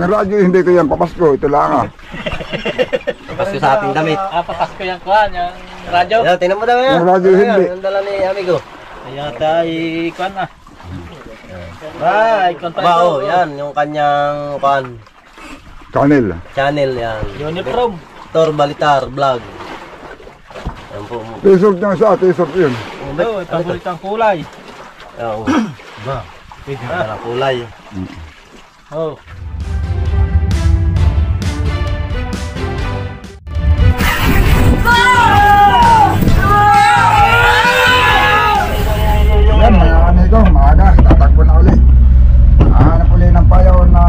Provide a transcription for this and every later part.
Yung radyo hindi ko yan papasko, ito lang ah. Papasko sa ating damit. Papasko yung kuhan, yung radyo. Ayan, tinan mo daw yan. Yung radyo hindi. Ang dala ni amigo. Ayan tayo kuhan na. Ay, kontra ito. Wow, yan, yung kanyang kuhan. Channel Yan. Uniform. Tor Balitar Vlog. Yan po. T-shirt niya sa T-shirt yun. Oo, paborito ang kulay. Oo. Ba? Pwede na kulay. Oh. Yan mga amigo, maaga, tatakbo na ulit. Hanap ulit ng payaw na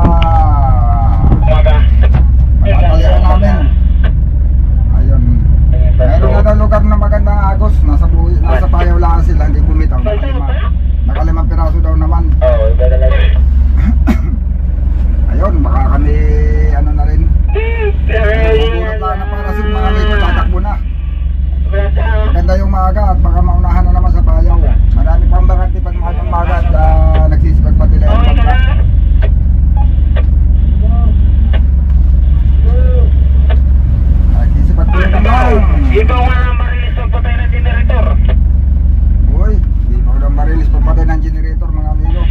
matalian namin. Ayun. Meron na daw lugar na magandang agos. Nasa payaw lang sila, hindi bumitaw. Nakalimang piraso daw naman. Ayun, baka kami ano na rin. Buburat lang na para sa mga amigo, tatakbo na. Maganda yung maaga at baka maunahan na naman sa payaw. Marami pang bakante pag maaga at nagsisipag pati lang yung bangka. Nagsisipag pati lang. Ikaw nga marilis pagpatay ng generator. Uy, di pa lang marilis pagpatay ng generator mga amigo.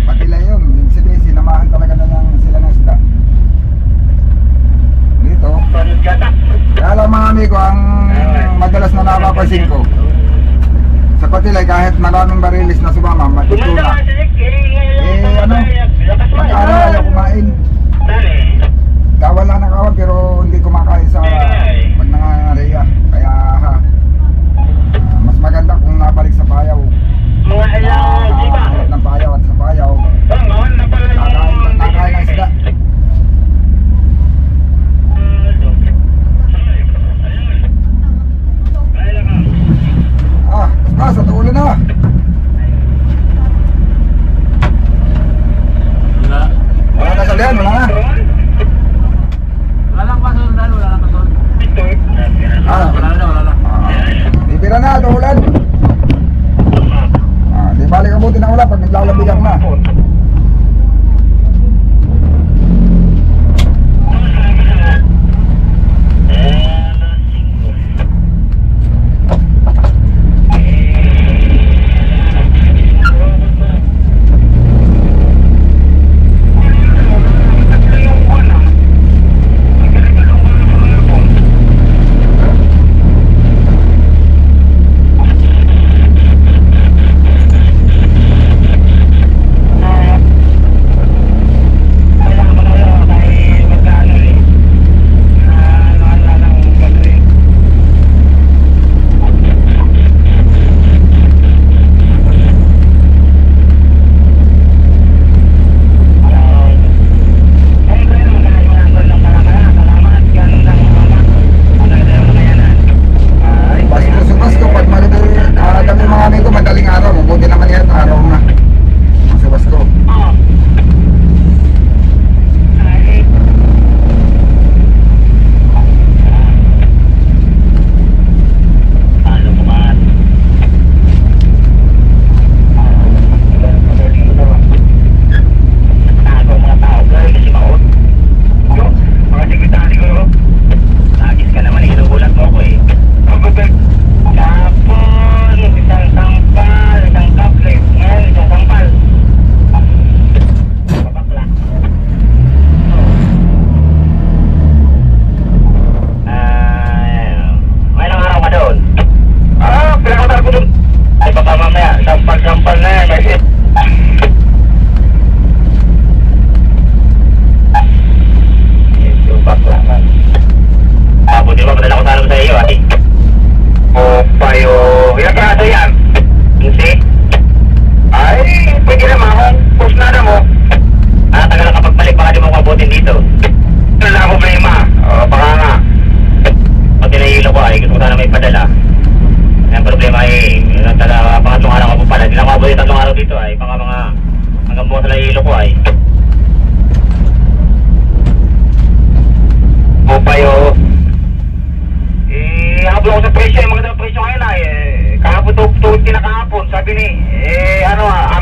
Pati lang yun, yung sabihin sinamahan talaga na lang sila ng isda. Dito. Kaya lang mga amigo, ang madalas na napapansin ko sa Patilay, kahit maraming barilis na sumama, matutuna. Ano, pag-ano ayaw kumain. Kawan lang na kawan, pero hindi kumakain sa pag nangangareya. Kaya mas maganda kung nabalik sa payaw. Hanap ng payaw at sa payaw nakain ng isda. Sa tulo na. Wala na salihan, wala na. Wala lang pasol, wala lang pasol. Wala na. Bibira na, tuulan. Di balik abutin ang ulan pag naglalabigang na.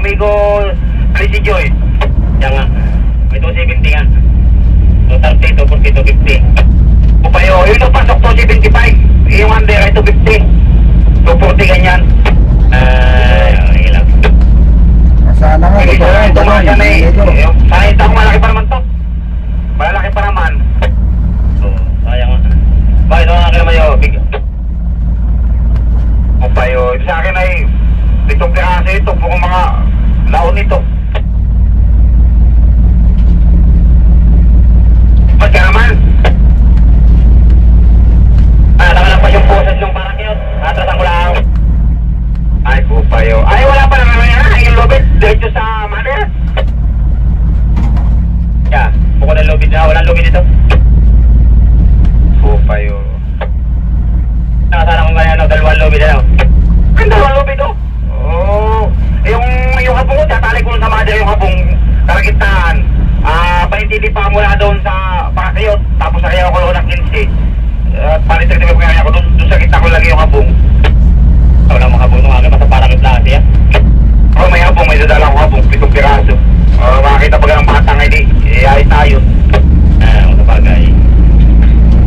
Amigo, Joy. Yan nga. May 270 nga. 230, 240, 250. Upayo, yun yung pasok 275. Yung under ay 250. 240 ganyan. Ilang. Sana nga, Hindi totoo sana yan, tumakas yan eh. amigo. Sana itang malaki pa naman to. Malaki pa naman. So, sayang nga. Bakit ang akin naman yung big? Upayo, ito sa akin ay itong piraso ito, kung mga laon ito. Ba't ka naman? Tama lang pa yung poses ng parang yun. Atrasan ko lang. Ay, Upayo. Ay, wala pa naman yan. Yung lobit, diretso sa mother. Yeah, bukod ng lobit na. Walang lobit dito. Upayo. Nakasala ko nga yan, dalawang lobit na. Ang dalawang lobit to? Oo. Yung habong ko, tatali ko sa mother yung habong kalagitnaan. Panintindi pa mula doon sa Pakasayot. Tapos ayaw ko lang ng 15. Panintindi ko nga ako doon sa kita ko lagi yung habong. Wala mga habong nung agad, basta parang klase yan. Oh, may habong, may dadala ko habong, 7 piraso. Makakita pa ng batang, hindi, ay tayo. Kung sa bagay.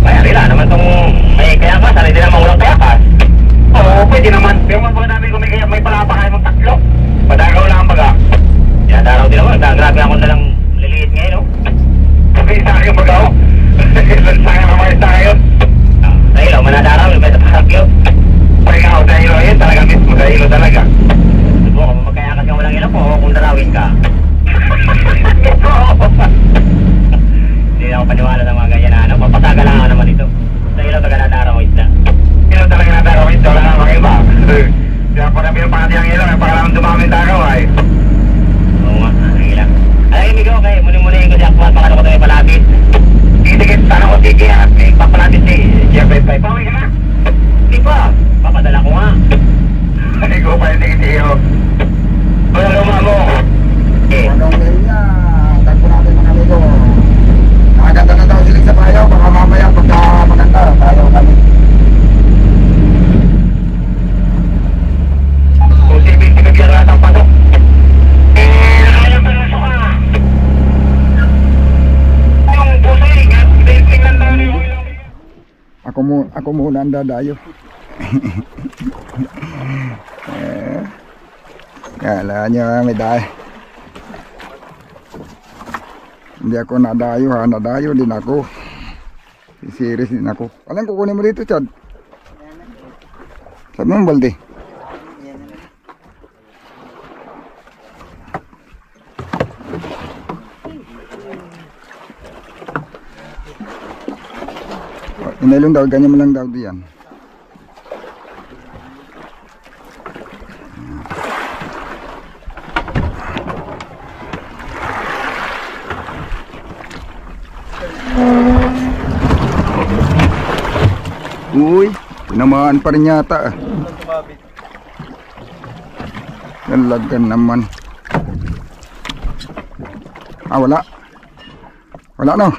Mayari lang naman itong may kayakas, hindi naman walang kayakas. Oo, pwede naman. Pero mas mga namin kung may palapakain mong tatlo. Padagaw lang ang baga. Yan, daraw din naman, grabe ako na lang liliit ngayon, no? Okay, sa akin yung bagaw. Sayang naman yung tayo. Sa ilaw, manadaraw, may tapasak yun. Pagka ako sa ilaw yun, talaga mismo sa ilaw talaga. Subukan mo magkayakas ka walang ilaw po, kung darawin ka. Hindi na ako paniwala ng mga ganyan na ano, papasaga lang ako naman ito. Sa ilaw taga nadaraw isda. Ilaw talaga nadaraw isda, wala nga mga iba. Kaya po namin yung pangati ang ilaw, para naman dumami daraw ay. Oo nga, ang ilaw. Ay, amigo, okay, muli-muliin ko si Akwan, baka ko tayo palapit. Sige, sana ko sige at papalapit si Jeffrey Pai. Pawi ka na? Hindi pa, papadala ko nga. Hindi ko pa yung sige-sige. Wala luma mo. Anong ngayon niya, tagpo natin mga amigo. Nakaganda na daw siling sa payaw, baka mamaya pagka maganda, tayo kami. Kung sibig, sinagyan lahat ang pasok. Ayaw pa na suka. Yung puso eh, tingnan daw yung ilang. Ako muna ang dadayo. Kala nyo may dayo. Hindi ako nadayo ha, nadayo din ako. Serious din ako. Alam kukunin mo dito, Chad? Sabi mo balde. Inailong daw, ganyan mo lang daw diyan. Uy, tinamaan pa rin yata. Nalagan naman. Wala. Wala no.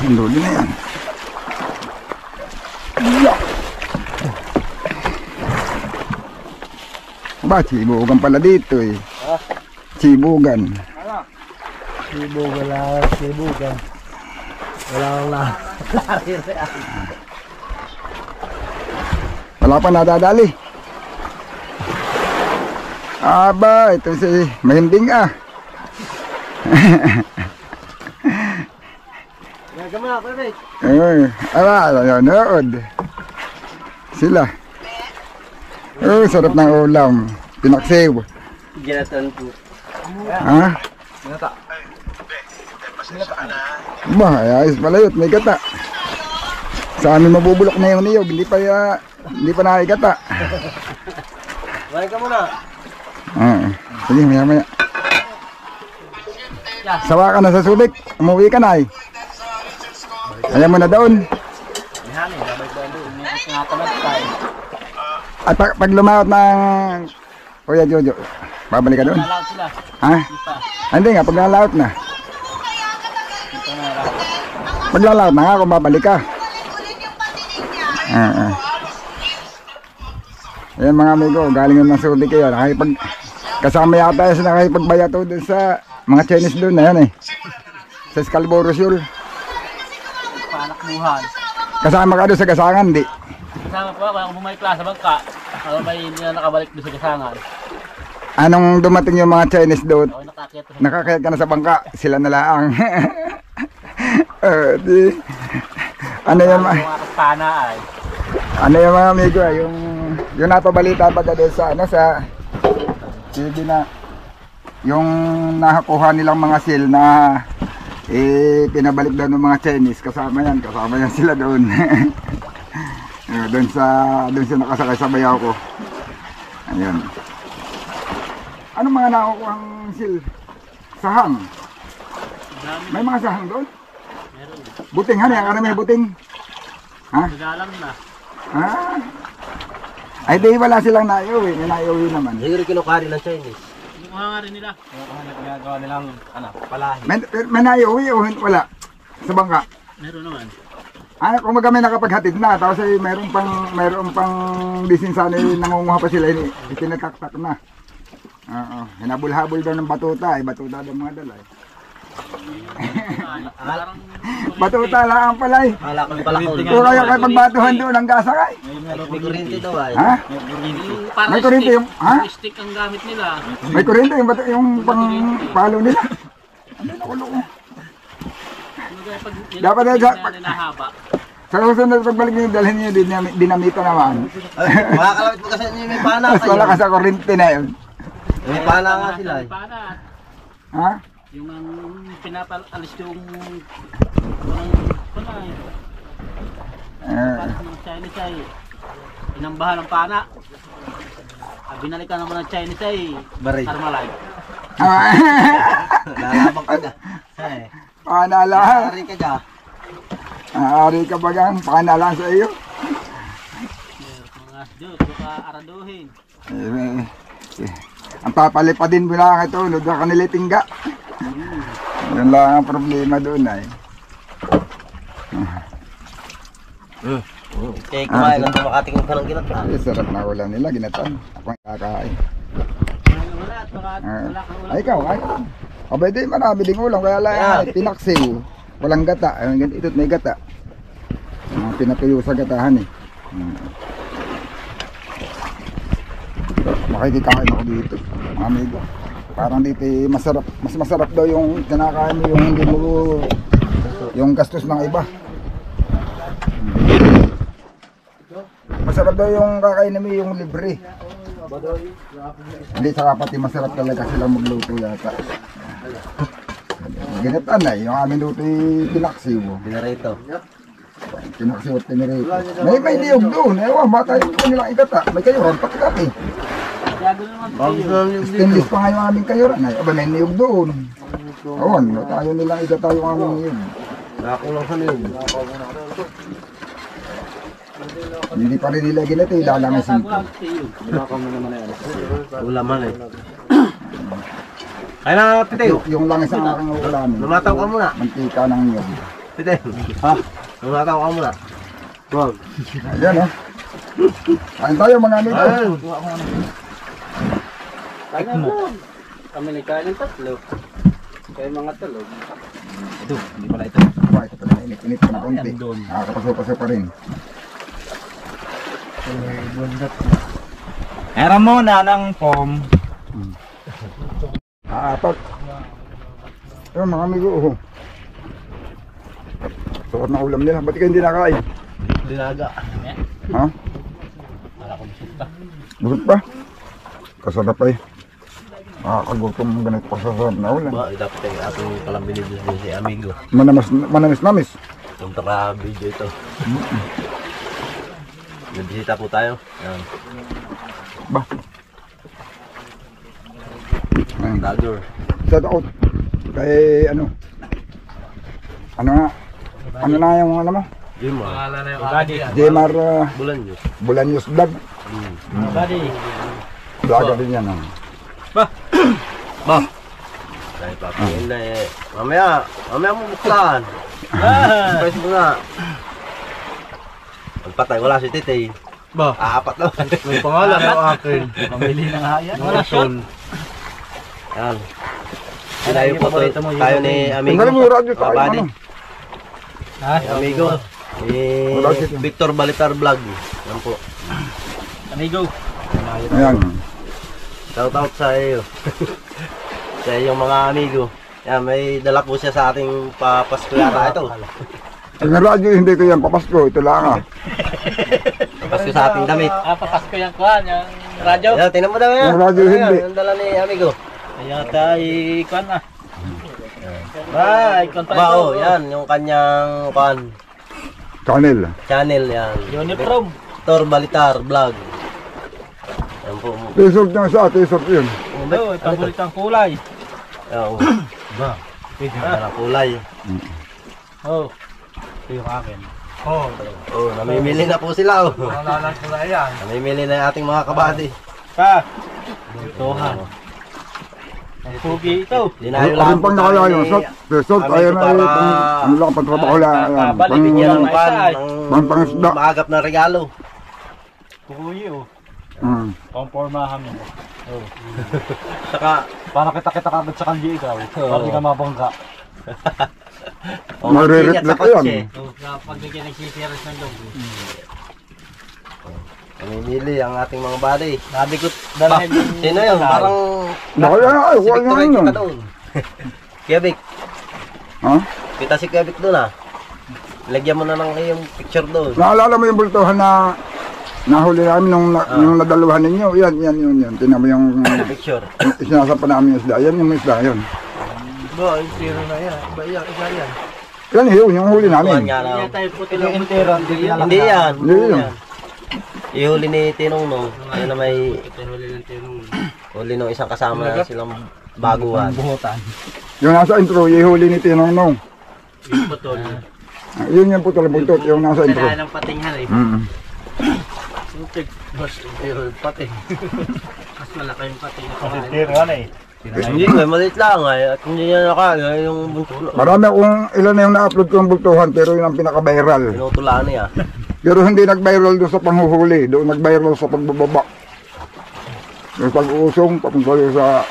Klaseng lodi na yan. Yeah. Ba, sibugan pala dito eh. Sibugan. Sibugan lang, sibugan. Wala lang. Wala pa nadadali. Aba, ito si Mahinding ah. Gagawin na, perfect. Nanonood. Sila. Oh, sarap ng ulam. Pinaksiw. Ginatan po. Ha? Ba, ayos pala yun. May gata. Sa amin mabubulok na yung niyog. Hindi pa nakikata. Kumain ka muna. Sige, maya maya. Sawa ka na sa Subic. Umuwi ka na eh. Ayaw mo na doon. At pag lumaot ng Kuya Jojo, babalik ka doon? Nalaot sila. Ha? Hindi nga, pag nalaot na. Pag nalaot na nga, kung babalik ka. Ayan mga amigo, galing yun ng Subic kayo. Kasama yata yun sila nakipagbayato doon sa mga Chinese doon na yan eh. Sa Scalaboro Shoal. Panakbuhan. Kasama ka doon sa Gasangan, di? Kasama po ako, kung bumalik sa bangka, may hindi na nakabalik doon sa Gasangan. Anong dumating yung mga Chinese doon? Ako nakakita sa Nakakayat ka na sa bangka, sila na laang. Di. Ano yung mga kaspana ay. ano yung mga amigo, yung napabalita pa ka doon sa sa TV na yung nakakuha nilang mga seal na pinabalik daw ng mga Chinese, kasama yan sila doon. doon sa nakasakay sa bayaw ko. Ayun. Anong mga nakukuhang seal? Sahang. May mga sahang doon? Meron. Buting, ano yan? Ano may buting? Ha? Nagalang na. Ah. Ay, di wala silang naiuwi. May naiuwi naman. Hindi kinukari ng Chinese. Kinukuha nga rin nila. Kinukuha na ginagawa nilang palahi. May naiuwi o wala? Sa bangka? Meron naman. Ano, kung maga may nakapaghatid na, tapos ay mayroon pang bisinsan eh, nangunguha pa sila, itinataktak na. Oo, hinabol-habol daw ng batuta, batuta daw mga dala. Batuta lang pala eh. Akala ko pala ko. Kung kayo kayo pagbatuhan doon ang gasakay. May kuryente daw ay. Ha? May kuryente yung, ha? Stick ang gamit nila. May kuryente yung pang palo nila. Ano na ulo ko? Dapat na Nahaba. sa susunod pagbalik niyo, dalhin niyo dinamita naman. Makakalapit mo kasi may pana Mas wala ka sa kuryente na yun. May pana nga sila eh. Panat. Ha? Yung ang pinapaalis yung panay. Paano ng Chinese ay inambahan ng pana. Binalikan naman ng Chinese ay Baray. Carmelite. Lalabang ka na. Eh. Panalahan. Ari ka ga. Ari ka bagang panalahan sa iyo. Mga Diyos, baka araduhin. Ang papalipadin mo lang ito, huwag ka nilitingga. Yan lang ang problema doon ay. Okay, kumain lang sa makatingin ka ng ginatan. Sarap na ulam nila, ginatan. Ako ang kakain. Wala at baka wala kang ulam. Ay, ikaw, ay. Abay din, marami ding ulam, kaya lang pinaksiw. Walang gata, ito't may gata. Pinatuyo sa gatahan eh. Makikikain ako dito, mga amigo. Parang dito masarap, mas masarap daw yung kinakain mo, yung hindi mo, yung gastos ng iba. Masarap daw yung kakainin mo yung libre. Hindi saka pati masarap talaga silang magluto yata. Ginatan na yung aming luto pinaksiw. Dinarito. Pinaksiw at pinirito. May niyog doon, ewan, bata yung nilang ikata. May kayuran, pakikat eh. Stainless pa nga yung aming kayuran. Ay, aba may niyog doon. Ewan, tayo nilang ikata yung aming niyog. Nakakulang sa niyog. Hindi pa rin nila ginito, ilalang ang singko. Ulaman eh. Kaya na titiyo. Yung langis ang aking ulamin. Lumataw ka muna. Mantika ng niyog. Pwede. Ha? Tumataw ka muna. Wag. Ayan, oh. Kain tayo, mga amigo. Kaya mo. Kami ni kain ng tatlo. Kaya mga talog. Ito, hindi pala ito. Aba, ito pala, init-init pa na konti. Nakakapaso-paso pa rin. Meron muna ng pom. Apat. Ayun, mga amigo, oh. Sukat na ulam nila. Ba't kayo hindi nakain? Dinaga. Ha? Para ko busog pa. Busog pa? Kasarap pa eh. Nakakagutom ganito pa sa sarap na ulam. Ba, dapat yung ating palang binidyo si amigo. Manamis-namis. Kontra video ito. Nagbisita po tayo. Yan. Ba? Ayun. Dagger. Shout out. Kay ano? Ano nga? Ano na yung ano mo? Yun mo. Jemar Bulan yun. Bulanyos Vlog. Buddy. Vlogger din yan. Ba! Dahil papain na eh. Mamaya mo buksan. Press mo na. Magpatay, wala si Titay. Ba? Apat lang. May pangalan ng akin. Pamili ng hayan. Wala shot. Yan. Sinayo po tayo ni amigo. Tanggalin mo yung radyo tayo. Kabady. Ano? Ha? Amigo. Victor Balitar Vlog. Yan po. Amigo. Ayan. Shout out sa iyo. Sa iyong mga amigo. Yan, may dala po siya sa ating papasko yata ito. Ang radyo hindi ko yan papasko. Ito lang ah. Papasko sa ating damit. Papasko yan kuhan. Yung radyo. Yan, tingnan mo daw yan. Yung radyo Ayan, hindi. yung dala ni amigo. Ayan tayo kuhan na. Bye. Ba, oh, yan, yung kanyang Channel. channel yan. Uniform. Victor Balitar Vlog. Yan po. T-shirt niya sa t-shirt yun. Ito, paborit ang kulay. Yan, oh. Ba? Yan ang kulay. Oh. Ito yung akin. Oh. Oh, namimili na po sila, oh. Nalalag ko na yan. Namimili na yung ating mga kabady. Pa. Tuhan. Ang pugi ito. Dinayo Ano lang pang nakaya yun? T-shirt. Ayan na eh. Ano lang pang-trabaho lang. Ayan. Bibigyan ng Pang-pangisda. maagap na regalo. Pugi oh. Pampormahan mo. Oh. Saka, Para kita kagad sa kanji ikaw. Para di ka mabangga. Magre-reflect yan. Oh, kapag hindi nagsisiras ng loob. namimili ang ating mga body. Sabi ko, dalahin yung... Sino yun? Parang Nakaya ay, si huwag Victor nga ay yun. kita doon. Kevik, Ha? kita si Kevik doon ah. Lagyan mo na ng iyong picture doon. Naalala mo yung bultuhan na nahuli namin nung nadaluhan ninyo? Yan. Tinan mo yung Picture. sinasampa namin yung isda. Yan yung isda, yun. Ba, yung tiro na yan. Ba, yan, isa yan. Yan yun, yung huli Tuwan namin. nga Hindi lang. tayo puti lang intero. Hindi yan. Hindi yan. Ihuli ni Tinong no. Ayun na may Huli ng tinong. huli nung isang kasama na silang baguhan. Buhutan. Yung nasa intro, yung huli ni Tinong Nong. Yung putol. Yun yung putol buntot, yung nasa intro. Kailangan ng patinghan eh. Suntig. Mas intero yung pating. Mas malaki yung pating. Tiro ano eh. Hindi nga, maliit lang ay. At hindi niya nakaya yung Marami akong ilan na yung na-upload ko ng bultuhan, pero yun ang pinaka-viral. pinutulaan niya. Pero hindi nag-viral doon sa panghuhuli, doon nag-viral sa pagbababa. Yung pag-uusong, papunta doon sa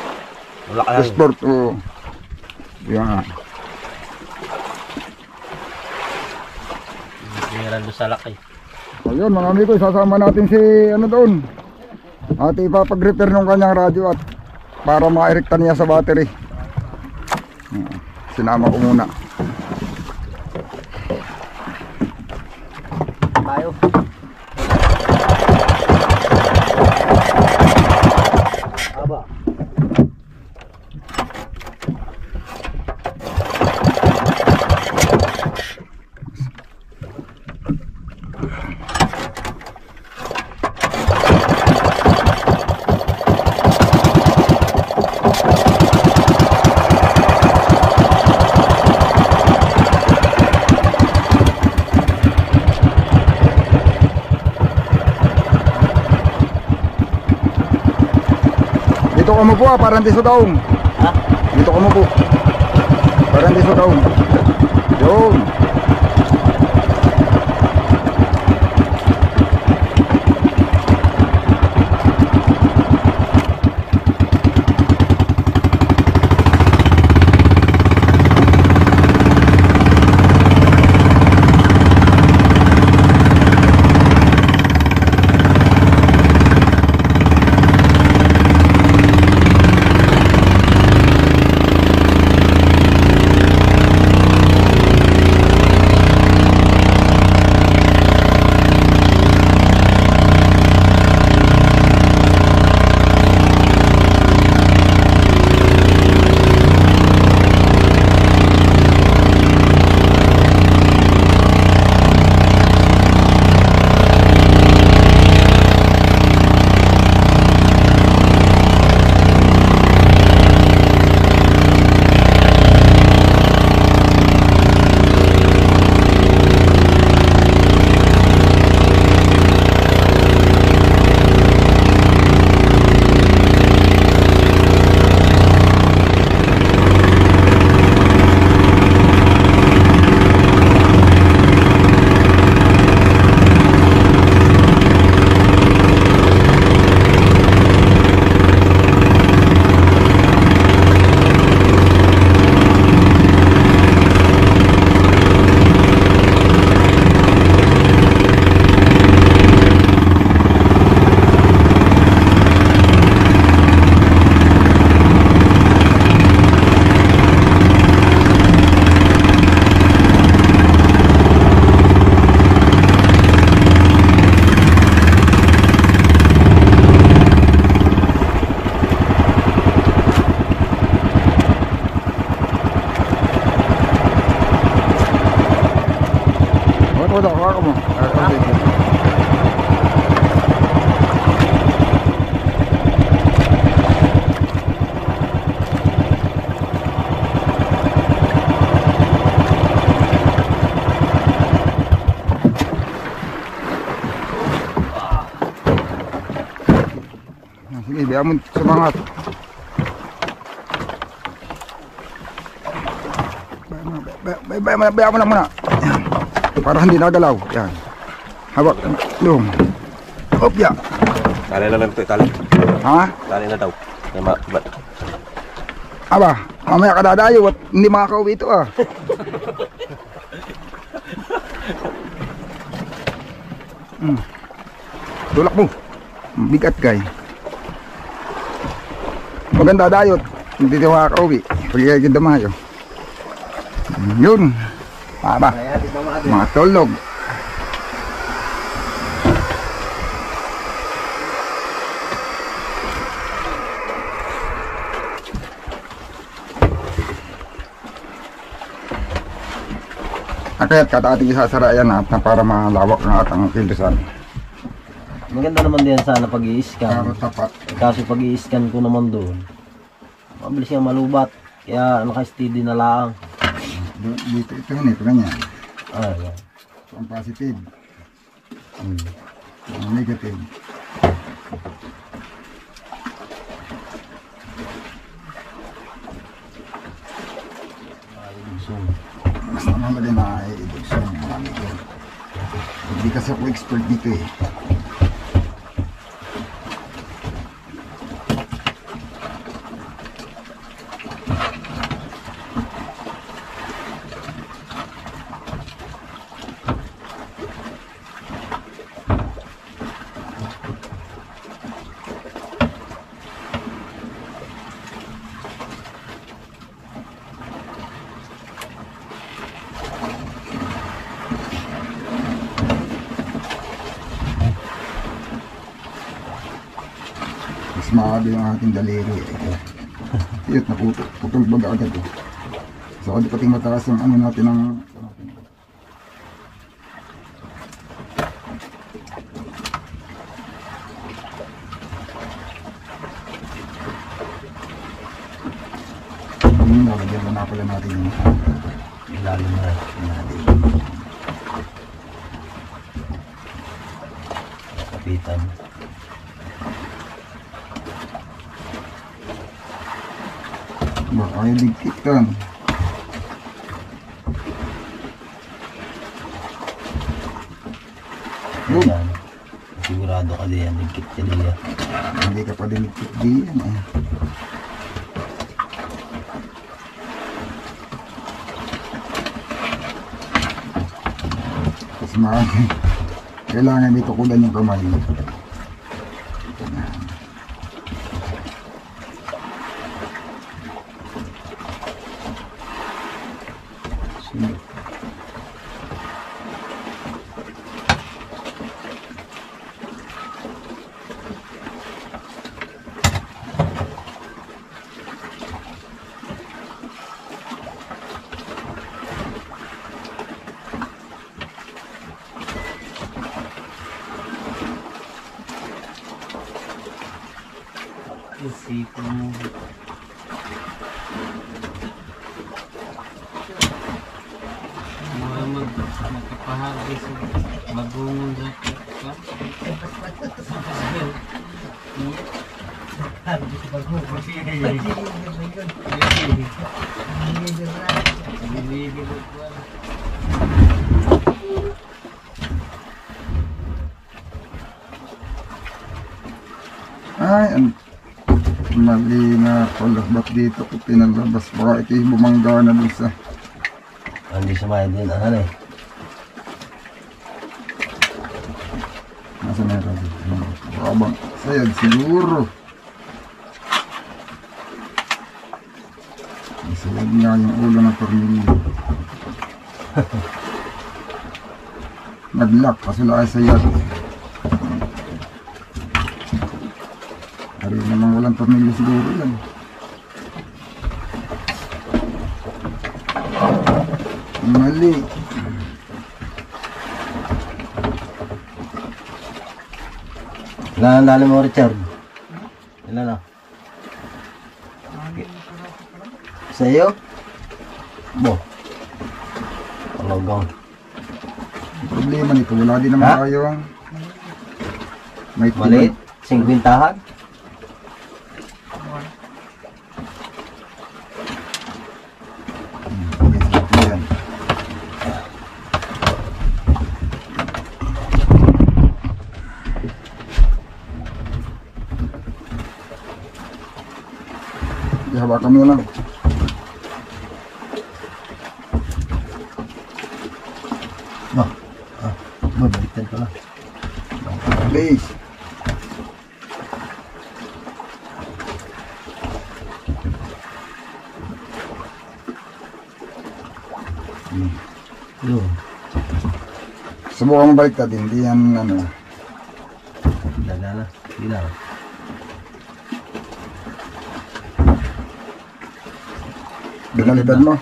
Wala ka lang. sport. Oh. Yan. Meron doon sa laki. Ayun mga amigo, sasama natin si ano doon. At ipapag-repair ng kanyang radyo at para ma-erekta niya sa battery. Sinama ko muna. Tayo. Aba. Dito ka mo po parang di sa daong. Ha? Dito ka mo po. Parang di sa daong. Yun. Hawakan mo. Sige, biya mo sumangat. Biya mo lang muna. Para hindi nagalaw. Yan. Hawak. Yung. Opya. Tali na lang ito, tali. Ha? Tali na daw. Aba, mamaya ka dadayo at hindi makakauwi ito ah. Tulak mo. Bigat kay. Maganda dayot. Hindi ito makakauwi. Pagkakagin damayo. Yun. Aba. Mga tulog. Kaya't katating isasara yan na para malawak na at ang kilusan. Maganda naman din sana pag i-scan. Para tapat. Kaso pag i-scan ko naman doon, mabilis nga malubat. Kaya naka-steady na lang. Dito ito yun, ito ganyan. Ah, yan. Ito ang positive. Ang negative. Mas naman din na i-edukson yung mga ito. Hindi kasi ako expert dito eh. Maaga yung ating daliri eh. Iyot na putol baga agad eh. So hindi pating mataas yung ano natin ng nalagyan na pala natin yung ilalim na natin. Kapitan. Baka yung digkitan. Yun. Yan. Sigurado ka diyan, nagkit ka diyan. Hindi ka pa din diyan eh. Tapos kailangan may tukulan yung kamay. Sunod. Isipin mo. Mga magkapahagis magungon sa ka. Ay, mali na pala. Ba't dito ko pinalabas? Baka ito yung bumangga na dun sa... Hindi sumaya din, ano eh. Nasa na ito? Baka bang sayad siguro. Sayad nga yung ulo ng tornilyo. Nag-lock kasi lang ay sayad. Hari namang walang tornilyo siguro yan. Mali. Ilan ang dali mo, Richard? Ilan na? Sa iyo? Bo. Talagang. Ang problema nito, wala din naman Ha? kayong may Maliit? 50-han? Yan. Hawakan mo lang. Mabaliktad ko lang. Please. Yun. Subukan mo baliktad, hindi yan ano. Daga na. Hindi na. Binaliktad mo.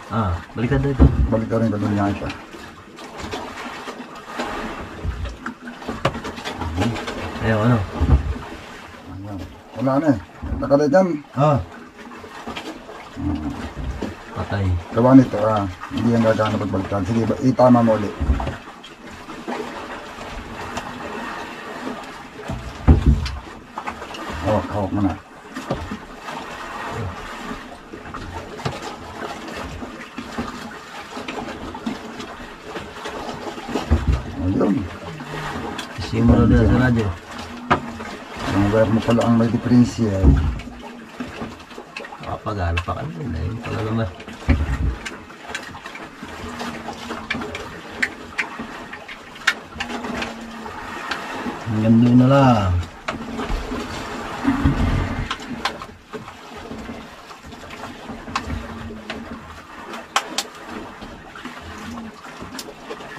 Baliktad na ito. Baliktad rin ba doon niya ito? Ayaw, ano? Ayan. Wala na eh. Nakalit yan. Patay. Gawa nito hindi yan gagana pagbaliktad. Sige, itama mo ulit. Hawak mo na. Ayun. Simula na sa radyo. Ang wire mo pala ang may diferensya. Kapag-ano pa kanina. Yun pala naman. Hanggang doon na lang.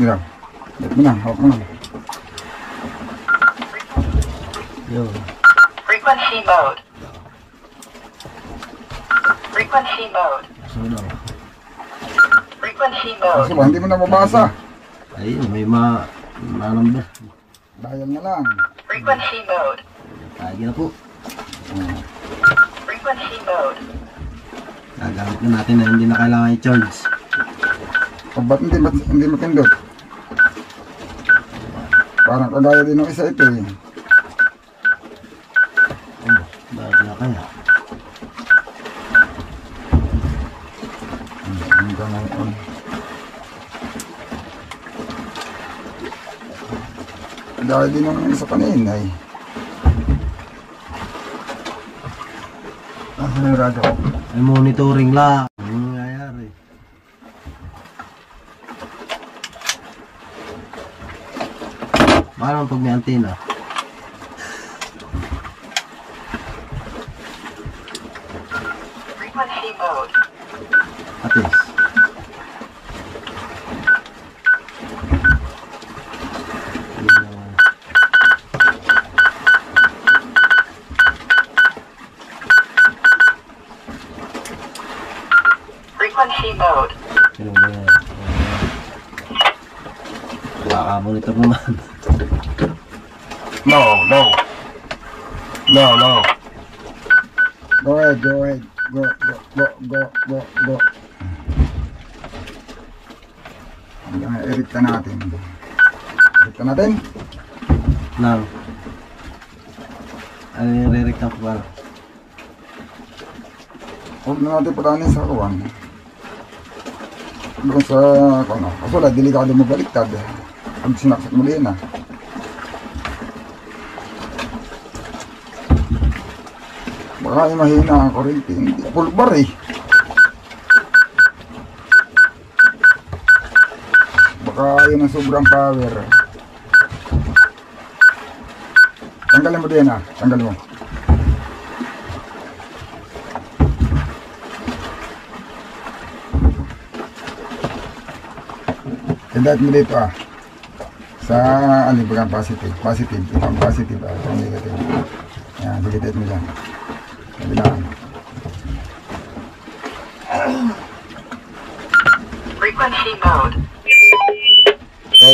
Mira. Let mo na. Hawak mo na. Yun. Frequency mode. Frequency mode. So lang. Frequency Kasi mode. ba, hindi mo na mabasa. Ayun, may number. Dial na lang. Frequency mode. Lagi na po. Frequency mode. Gagamit na natin na hindi na kailangan i-charge. O ba't hindi matindot? Parang kagaya din ng isa ito eh. Bakit na kaya? Hanggang ngayon. Gaya din ng isa kanina eh. Asan yung radyo ko? May monitoring lang. Ano nangyayari? Paano pag may antena? Frequency mode. Atis. Frequency mode. Pero ba yan? Monitor naman. No. Go ahead. Go. Hanggang i-erect natin. Erect natin. Lang. Ano yung re-rectam ko ba? Huwag na natin padanin sa kawan. Doon sa ano. Kaso wala, delikado mo baliktad. Pag sinaksak mo din Baka yung mahina ang kurente. Hindi pulbar eh. Baka yun ang sobrang power. Tanggalin mo din tanggalin mo. Tandaan mo dito sa alibagang positive, itong positive itong negative. Yan, dikit mo lang. Kabilaan. Frequency mode.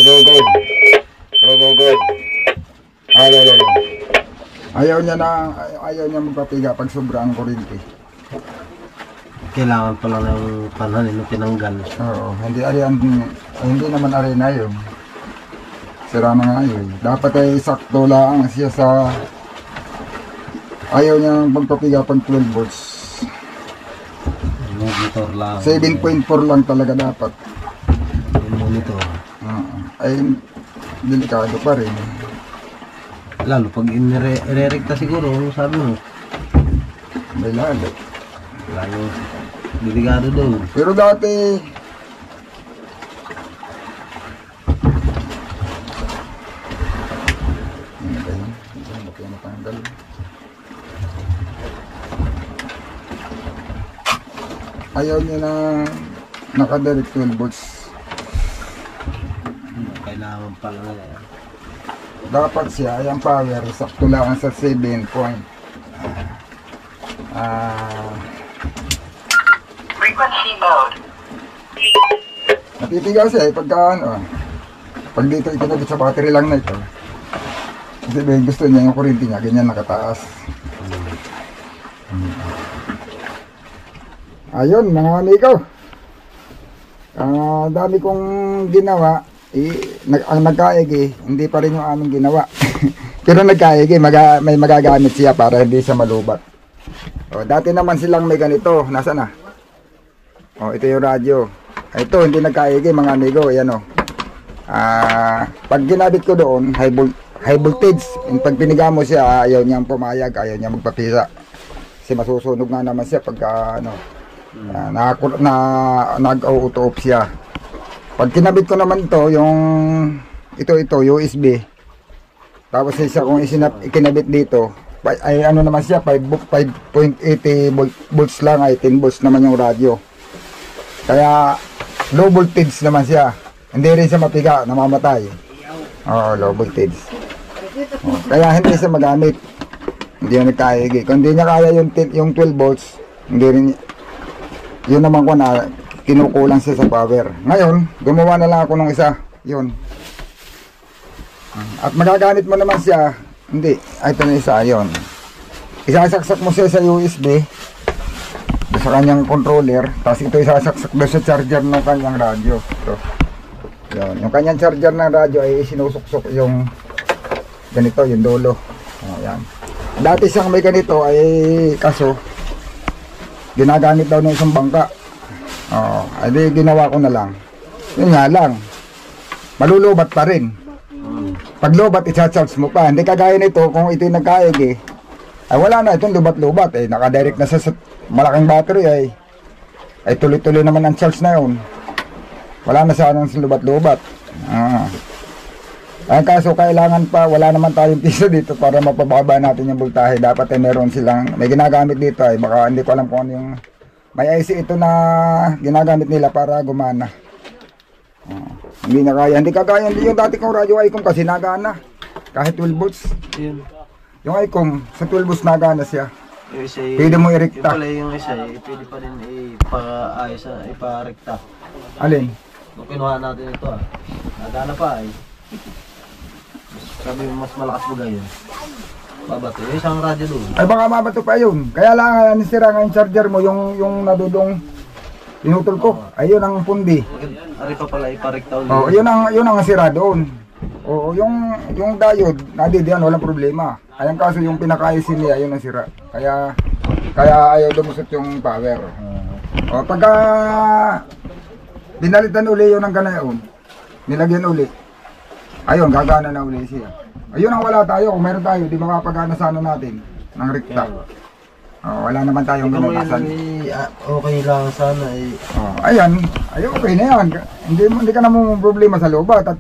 Go. Halo. Ayaw niya magpapiga pag sobra ang kuryente. Kailangan pala ng panahon nung tinanggal. Oo, hindi naman arena yun. Sira na nga yun. Dapat ay sakto lang siya sa ayaw niya magpapiga pag 12 volts. Monitor lang. 7.4 lang talaga dapat. Yung monitor. Ay delikado pa rin. Lalo pag ire-recta siguro, sabi mo. May lalo. Lalo delikado doon. Pero dati ano ba yun? Bakit yung natanggal? Ayaw niya na naka-direct 12 volts. Kailangan pala na yan. Dapat siya, yung power, sakto lang sa 7 point. Frequency mode. Natitigaw siya pagka pag dito itinabit sa battery lang na ito. Kasi gusto niya yung kuryente niya, ganyan nakataas. Ayun mga amigo. Dami kong ginawa. Ang nagkaigi, hindi pa rin yung aming ginawa. Pero nagkaigi, may magagamit siya para hindi siya malubat. Dati naman silang may ganito. Nasaan na? Ito yung radyo. Ito, hindi nagkaigi mga amigo. Ayan pag ginabit ko doon, high voltage. Pag piniga mo siya, ayaw niyang pumayag, ayaw niyang magpapisa. Kasi masusunog nga naman siya pagka nag-auto-off siya. Pag kinabit ko naman to, yung ito USB. Tapos isa kung ikinabit dito, ay ano naman siya, 5.80 volts lang, ay 10 volts naman yung radyo. Kaya low voltage naman siya. Hindi rin siya mapiga, namamatay. Low voltage. Kaya hindi siya magamit. Hindi niya nagkaigi. Kung hindi niya kaya yung 12 volts, hindi rin, yun naman ko na kinukulang siya sa power. Ngayon, gumawa na lang ako ng isa. Yun. At magagamit mo naman siya. Hindi. Ito na isa. Yun. Isasaksak mo siya sa USB. Sa kanyang controller. Tapos ito isasaksak doon sa charger ng kanyang radyo. Ito. Yun. Yung kanyang charger ng radyo ay sinusuksok yung ganito, yung dulo. Yan. Dati siyang may ganito ay kaso ginagamit daw ng isang bangka. Ay ginawa ko na lang. Yun nga lang. Malulubat pa rin. Pag lobat, i-charge mo pa. Hindi kagaya nito, kung ito yung nagkaig eh. Ay wala na, itong lubat-lubat eh. Nakadirect na sa malaking battery ay tuloy-tuloy naman ang charge na yun. Wala na sa anong lubat-lubat. Ang kaso kailangan pa, wala naman tayong piso dito para mapababa natin yung voltahe. Dapat ay meron silang, may ginagamit dito ay baka hindi ko alam kung ano yung, may IC ito na ginagamit nila para gumana. Hindi na kaya, hindi kagaya yung dati kong radyo Icom kasi nagana. Kahit 12 volts. Yun. Yung Icom, sa 12 volts nagana siya. Yung isa Pwede mo irekta. Yung pala yung isa pwede pa rin iparekta. Alin? Nung kinuha natin ito nagana pa sabi mas malakas ba yun? Babato. Yung isang radyo doon. Ay baka mabato pa yun. Kaya lang nisira nga yung charger mo, yung nadudong pinutol ko. Ayun ang pundi. Ari pa pala iparekta ulit. Oh, yun ang sira doon. Oo, yung diode, nadidiyan, walang problema. Ayang kaso yung pinaka-IC niya, yun ang sira. Kaya ayaw lumusot yung power. O, pagka dinalitan uli yun ng ganayon, nilagyan uli, ayun, gagana na uli siya. Ayun ang wala tayo, kung meron tayo, di makapagana sa ano natin, ng rekta. Wala naman tayong ginagasan. Okay lang sana Ayan, okay na yan. Hindi ka naman problema sa lobat at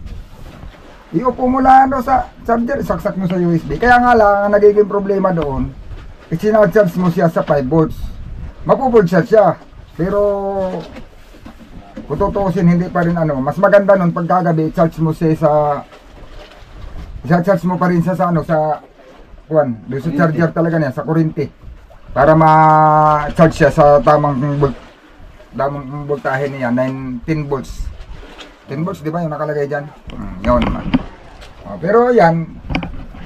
iupo mo lang sa charger, saksak mo sa USB. Kaya nga lang, ang nagiging problema doon, isinacharge mo siya sa 5 volts. Mapupull charge siya. Pero, kung tutuusin, hindi pa rin mas maganda nun pagkagabi, charge mo siya charge mo pa rin siya sa doon sa charger talaga niya, sa kuryente. Para ma-charge siya sa tamang voltahe niya, 10 volts. 10 volts, di ba yung nakalagay dyan? Yun. Pero yan,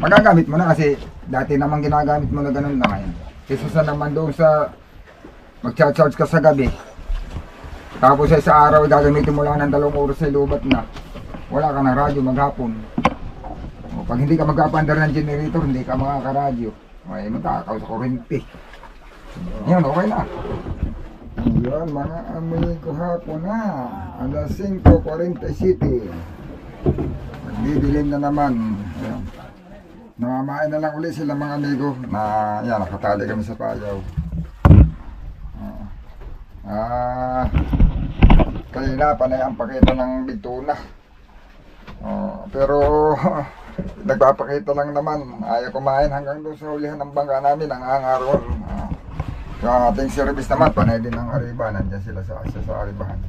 magagamit mo na kasi dati naman ginagamit mo na ganun na ngayon. Kesa sa naman doon sa mag-charge ka sa gabi. Tapos ay sa araw, gagamitin mo lang ng 2 oras sa lubat na. Wala ka ng radyo maghapon. Pag hindi ka mag-apandar ng generator, hindi ka makakaradyo. Ay, matakaw sa kuryente. Yan, okay na. Yan, mga amigo, hapon na. Alas 5:47. Magdidilim na naman. Ayan. Namamain na lang ulit sila mga amigo. Yan, nakatali kami sa payaw. Kanina, panay ang pakita ng bituna. Pero, nagpapakita lang naman. Ayaw kumain hanggang doon sa hulihan ng bangka namin, ang hangaron. Yung ating service naman, panay din ng Ariba, nandiyan sila sa Aribahan.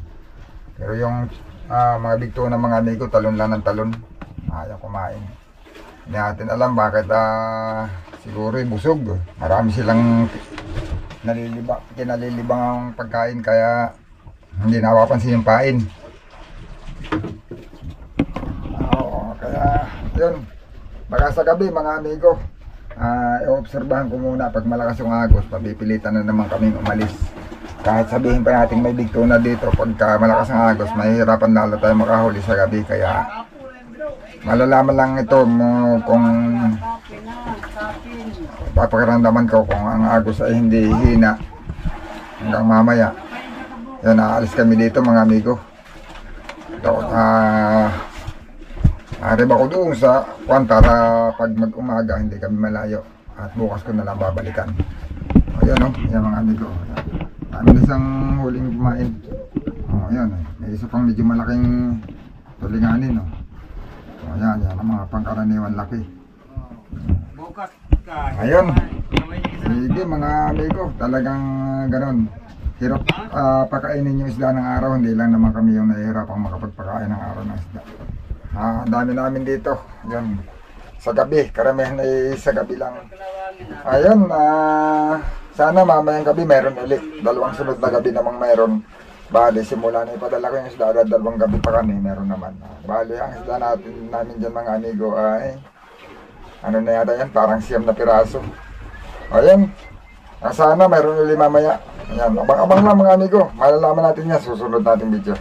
Pero yung mga bigto ng mga amigo, talon lang ng talon. Ayaw kumain. Hindi natin alam bakit siguro busog. Marami silang kinalilibang ang pagkain kaya hindi napapansin yung pain. Kaya yun. Baka sa gabi mga amigo, i-obserbahan ko muna pag malakas yung agos, papipilitan na naman kaming umalis. Kahit sabihin pa natin may bigto na dito, pagka malakas ang agos, mahihirapan lalo tayo makahuli sa gabi. Kaya malalaman lang ito kung papakiramdaman ko kung ang agos ay hindi hina hanggang mamaya. Yan, aalis kami dito mga amigo. Arib ako doon sa para pag mag-umaga hindi kami malayo at bukas ko na lang babalikan. Ayan yan mga amigo. Kami na isang huling kumain. Ayan, may isa pang medyo malaking tulinganin. Ayan, ang mga pangkaraniwan laki. Ayun. Sige mga amigo, talagang ganon. Hirap pakainin yung isda ng araw, hindi lang naman kami yung nahihirapang makapagpakain ng araw ng isda. Ang dami namin dito. Yan. Sa gabi, karamihan ay sa gabi lang. Ayun, sana mamayang gabi meron ulit. 2 sunod na gabi namang meron. Bali, simula na ipadala ko yung isda agad, 2 gabi pa kami, meron naman. Bali, ang isda namin dyan mga amigo ay ano na yata yan, parang 9 na piraso. Ayun, sana meron ulit mamaya. Ayan, abang-abang lang mga amigo. Malalaman natin yan, susunod natin video.